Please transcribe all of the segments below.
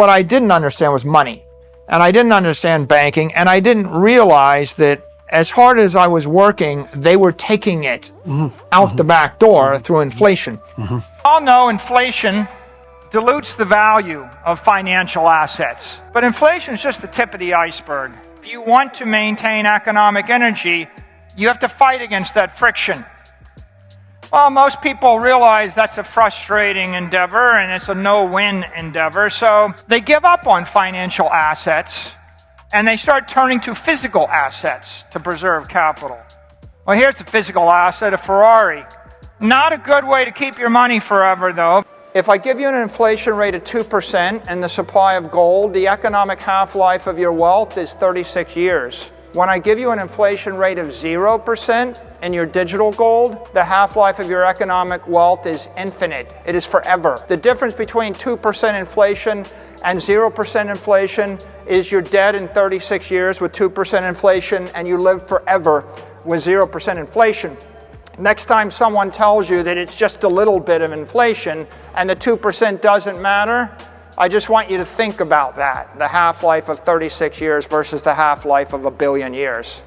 What I didn't understand was money, and I didn't understand banking, and I didn't realize that as hard as I was working, they were taking it out the back door through inflation. All know inflation dilutes the value of financial assets, but inflation is just the tip of the iceberg. If you want to maintain economic energy, you have to fight against that friction. Well, most people realize that's a frustrating endeavor and it's a no-win endeavor, so they give up on financial assets and they start turning to physical assets to preserve capital. Well, here's the physical asset, a Ferrari. Not a good way to keep your money forever, though. If I give you an inflation rate of 2% and the supply of gold, the economic half-life of your wealth is 36 years. When I give you an inflation rate of 0% in your digital gold, the half-life of your economic wealth is infinite. It is forever. The difference between 2% inflation and 0% inflation is you're dead in 36 years with 2% inflation and you live forever with 0% inflation. Next time someone tells you that it's just a little bit of inflation and the 2% doesn't matter, I just want you to think about that, the half-life of 36 years versus the half-life of 1 billion years.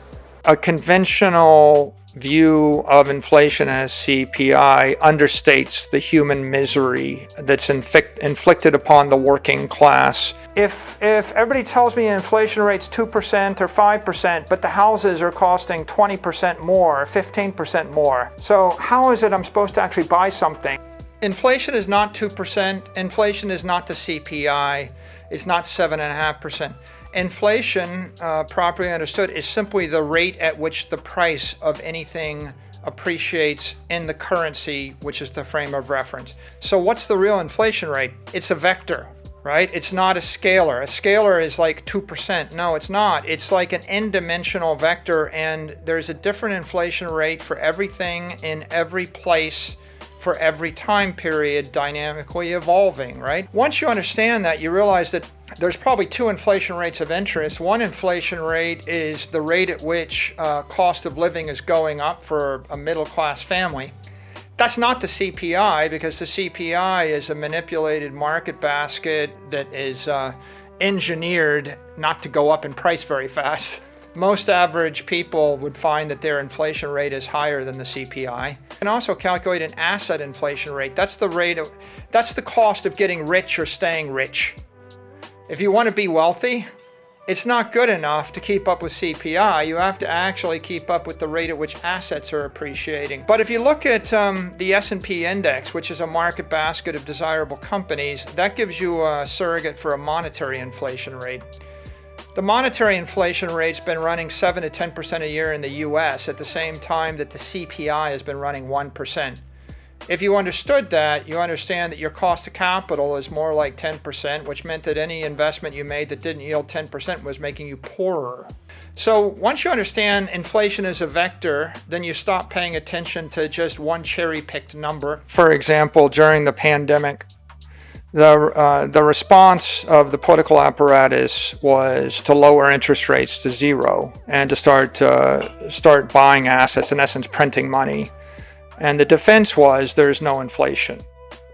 A conventional view of inflation as CPI understates the human misery that's inflicted upon the working class. If everybody tells me inflation rate's 2% or 5%, but the houses are costing 20% more, or 15% more, so how is it I'm supposed to actually buy something? Inflation is not 2%. Inflation is not the CPI. It's not 7.5%. Inflation, properly understood, is simply the rate at which the price of anything appreciates in the currency, which is the frame of reference. So what's the real inflation rate? It's a vector, right? It's not a scalar. A scalar is like 2%. No, it's not. It's like an n-dimensional vector, and there's a different inflation rate for everything in every place for every time period, dynamically evolving, right? Once you understand that, you realize that there's probably two inflation rates of interest. One inflation rate is the rate at which cost of living is going up for a middle-class family. That's not the CPI, because the CPI is a manipulated market basket that is engineered not to go up in price very fast. Most average people would find that their inflation rate is higher than the CPI. You can also calculate an asset inflation rate. That's the cost of getting rich or staying rich. If you want to be wealthy, it's not good enough to keep up with CPI. You have to actually keep up with the rate at which assets are appreciating. But if you look at the S&P index, which is a market basket of desirable companies, that gives you a surrogate for a monetary inflation rate. The monetary inflation rate's been running 7 to 10% a year in the US at the same time that the CPI has been running 1%. If you understood that, you understand that your cost of capital is more like 10%, which meant that any investment you made that didn't yield 10% was making you poorer. So once you understand inflation is a vector, then you stop paying attention to just one cherry-picked number. For example, during the pandemic, the response of the political apparatus was to lower interest rates to zero and to start buying assets, in essence printing money. And the defense was there's no inflation.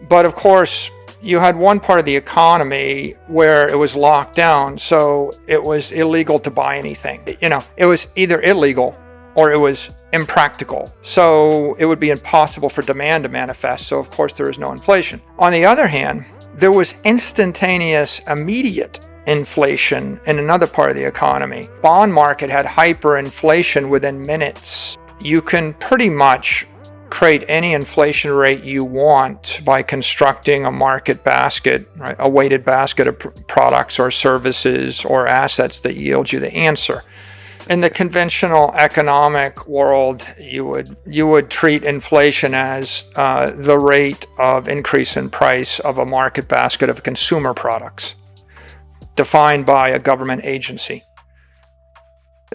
But of course, you had one part of the economy where it was locked down, so it was illegal to buy anything. It was either illegal or it was impractical. So it would be impossible for demand to manifest. So of course there is no inflation. On the other hand, there was instantaneous, immediate inflation in another part of the economy. Bond market had hyperinflation within minutes. You can pretty much create any inflation rate you want by constructing a market basket, right? A weighted basket of products or services or assets that yield you the answer. In the conventional economic world, you would treat inflation as the rate of increase in price of a market basket of consumer products, defined by a government agency.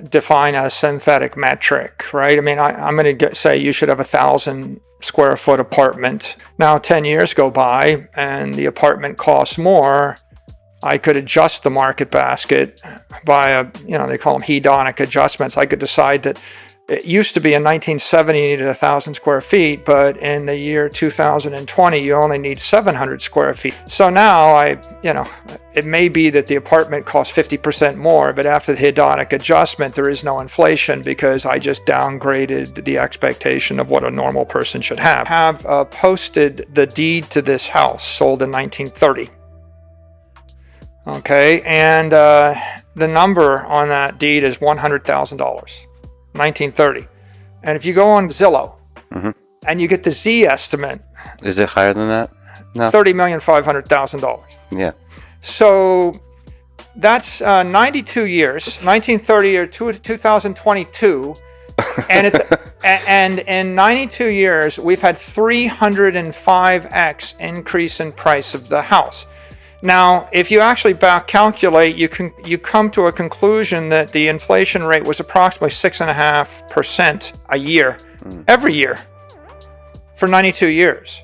Define a synthetic metric, right? I mean, I'm going to say you should have 1,000 square foot apartment. Now 10 years go by and the apartment costs more. I could adjust the market basket by they call them hedonic adjustments. I could decide that it used to be in 1970 you needed 1,000 square feet, but in the year 2020 you only need 700 square feet. So now it may be that the apartment costs 50% more, but after the hedonic adjustment there is no inflation because I just downgraded the expectation of what a normal person should have. I have posted the deed to this house, sold in 1930. Okay, and the number on that deed is $100,000. 1930. And if you go on Zillow and you get the Z estimate, is it higher than that? No. $30,500,000. Yeah. So that's 92 years, 1930 or 2022. And in 92 years, we've had 305x increase in price of the house. Now, if you actually back calculate, you come to a conclusion that the inflation rate was approximately 6.5% a year, every year, for 92 years.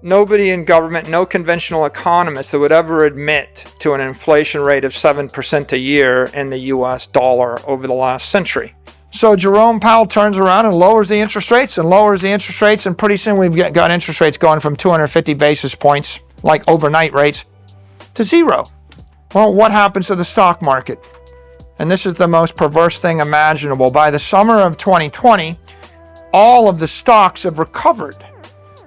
Nobody in government, no conventional economist that would ever admit to an inflation rate of 7% a year in the US dollar over the last century. So Jerome Powell turns around and lowers the interest rates and lowers the interest rates, and pretty soon we've got interest rates going from 250 basis points, like overnight rates, to zero. Well, what happens to the stock market? And this is the most perverse thing imaginable. By the summer of 2020, all of the stocks have recovered.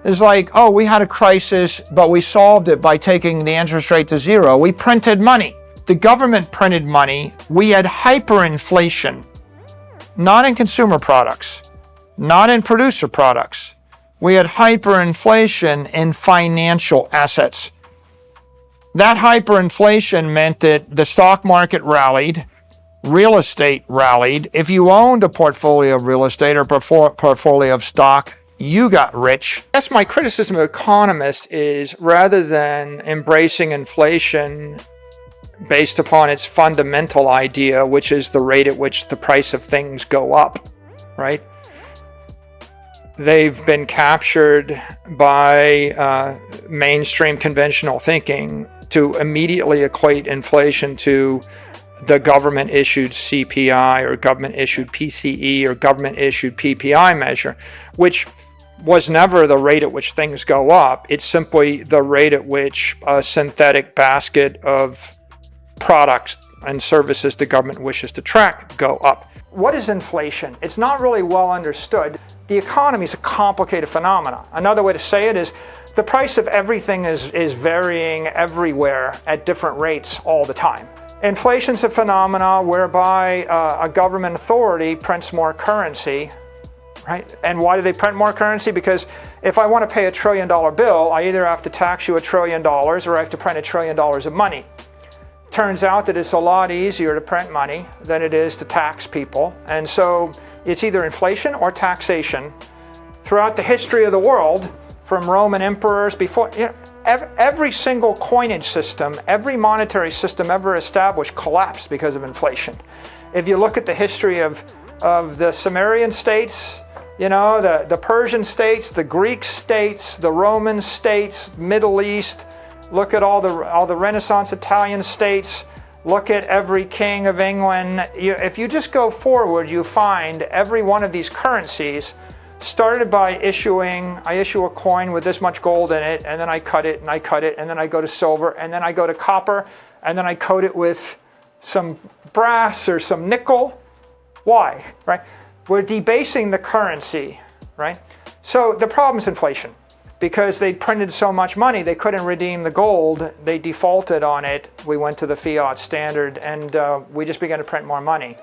It's like, oh, we had a crisis, but we solved it by taking the interest rate to zero. We printed money. The government printed money. We had hyperinflation, not in consumer products, not in producer products. We had hyperinflation in financial assets. That hyperinflation meant that the stock market rallied, real estate rallied. If you owned a portfolio of real estate or portfolio of stock, you got rich. That's my criticism of economists is rather than embracing inflation based upon its fundamental idea, which is the rate at which the price of things go up, right? They've been captured by mainstream conventional thinking to immediately equate inflation to the government-issued CPI or government-issued PCE or government-issued PPI measure, which was never the rate at which things go up. It's simply the rate at which a synthetic basket of products and services the government wishes to track go up. What is inflation? It's not really well understood. The economy is a complicated phenomenon. Another way to say it is the price of everything is varying everywhere at different rates all the time. Inflation's a phenomenon whereby a government authority prints more currency, right? And why do they print more currency? Because if I want to pay $1 trillion bill, I either have to tax you $1 trillion or I have to print $1 trillion of money. Turns out that it's a lot easier to print money than it is to tax people. And so it's either inflation or taxation. Throughout the history of the world, from Roman emperors before, every single coinage system, every monetary system ever established collapsed because of inflation. If you look at the history of the Sumerian states, the Persian states, the Greek states, the Roman states, Middle East, look at all the Renaissance Italian states, look at every king of England. If you just go forward, you find every one of these currencies started by I issue a coin with this much gold in it, and then I cut it, and I cut it, and then I go to silver, and then I go to copper, and then I coat it with some brass or some nickel. Why, right? We're debasing the currency, right? So the problem is inflation. Because they printed so much money, they couldn't redeem the gold. They defaulted on it. We went to the fiat standard, and we just began to print more money.